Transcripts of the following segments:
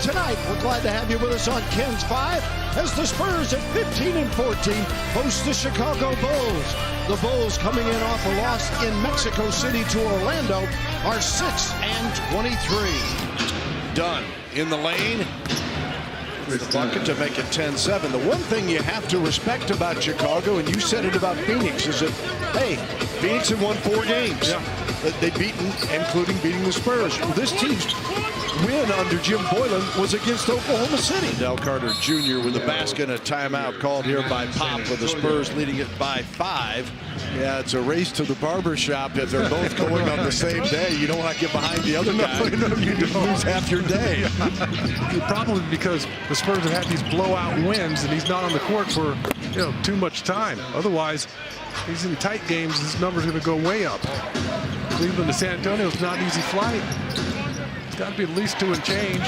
Tonight, we're glad to have you with us on Ken's 5 as the Spurs at 15-14 host the Chicago Bulls. The Bulls, coming in off a loss in Mexico City to Orlando, are 6-23. Dunn in the lane. The bucket to make it 10-7. The one thing you have to respect about Chicago, and you said it about Phoenix, is that, hey, Phoenix had won 4 games. Yeah. They've beaten, including beating the Spurs. Well, this team's win under Jim Boylan was against Oklahoma City. Del Carter Jr. with a basket and a timeout called here by Pop, with the Spurs leading it by 5. Yeah, it's a race to the barber shop if they're both going on the same day. You don't want to get behind the other guy. You lose half your day. Probably because the Spurs have had these blowout wins and he's not on the court for too much time. Otherwise, he's in tight games. This number's going to go way up. Cleveland to San Antonio is not an easy flight. It's got to be at least 2 and change.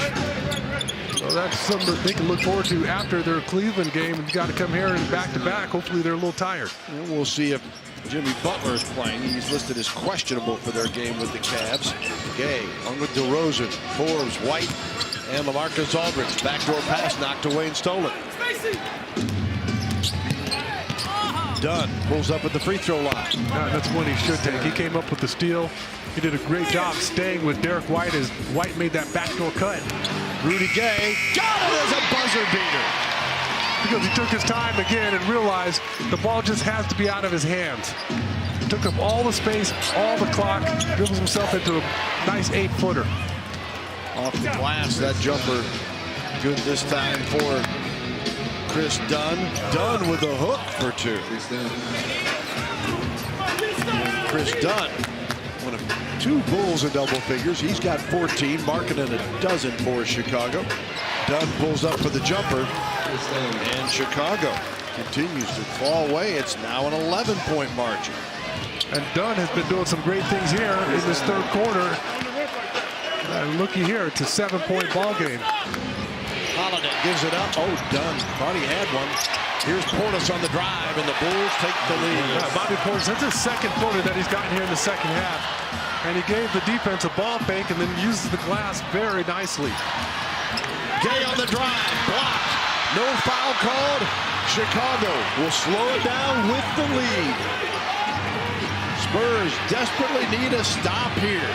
So that's something that they can look forward to after their Cleveland game. And got to come here and back-to-back. Hopefully they're a little tired. And we'll see if Jimmy Butler is playing. He's listed as questionable for their game with the Cavs. Gay, along with DeRozan, Forbes, White, and LaMarcus Aldridge. Backdoor pass knocked away and stolen. Dunn pulls up at the free throw line. That's one he should take. He came up with the steal. He did a great job staying with Derek White as White made that backdoor cut. Rudy Gay got it as a buzzer beater. Because he took his time again and realized the ball just has to be out of his hands. He took up all the space, all the clock, dribbles himself into a nice 8-footer. Off the glass, that jumper good this time for Kris Dunn. Dunn with a hook for 2. Kris Dunn, one of 2 Bulls in double figures. He's got 14, marking it a dozen for Chicago. Dunn pulls up for the jumper, and Chicago continues to fall away. It's now an 11-point margin. And Dunn has been doing some great things here in this 3rd quarter. And looky here, it's a 7-point ball game. Holiday gives it up. Oh, Dunn thought he had one. Here's Portis on the drive, and the Bulls take the lead. Bobby Portis, that's his 2nd footer that he's gotten here in the 2nd half. And he gave the defense a ball fake and then uses the glass very nicely. Gay on the drive, blocked. No foul called. Chicago will slow it down with the lead. Spurs desperately need a stop here.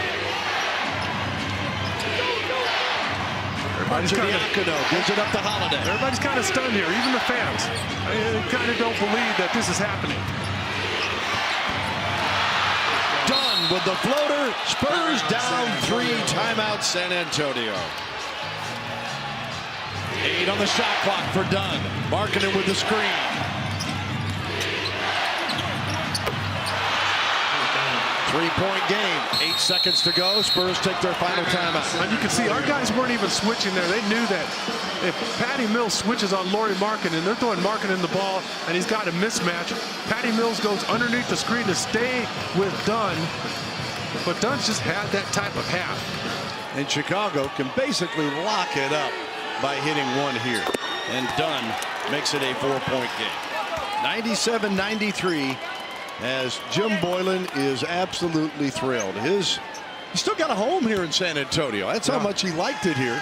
Everybody's gives it up to Holiday. Everybody's kind of stunned here, even the fans. They kind of don't believe that this is happening. Dunn with the floater. Spurs down 3. Timeout San Antonio. 8 on the shot clock for Dunn. Marking it with the screen. Three-point game. 8 seconds to go. Spurs take their final timeout. And you can see our guys weren't even switching there. They knew that if Patty Mills switches on Lauri Markkanen, they're throwing Markkanen the ball, and he's got a mismatch. Patty Mills goes underneath the screen to stay with Dunn, but Dunn's just had that type of half. And Chicago can basically lock it up by hitting one here. And Dunn makes it a 4-point game. 97-93. As Jim Boylan is absolutely thrilled. He's still got a home here in San Antonio. That's how much he liked it here.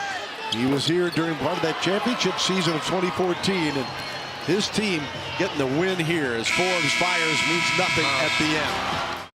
He was here during part of that championship season of 2014, and his team getting the win here as Forbes fires means nothing at the end.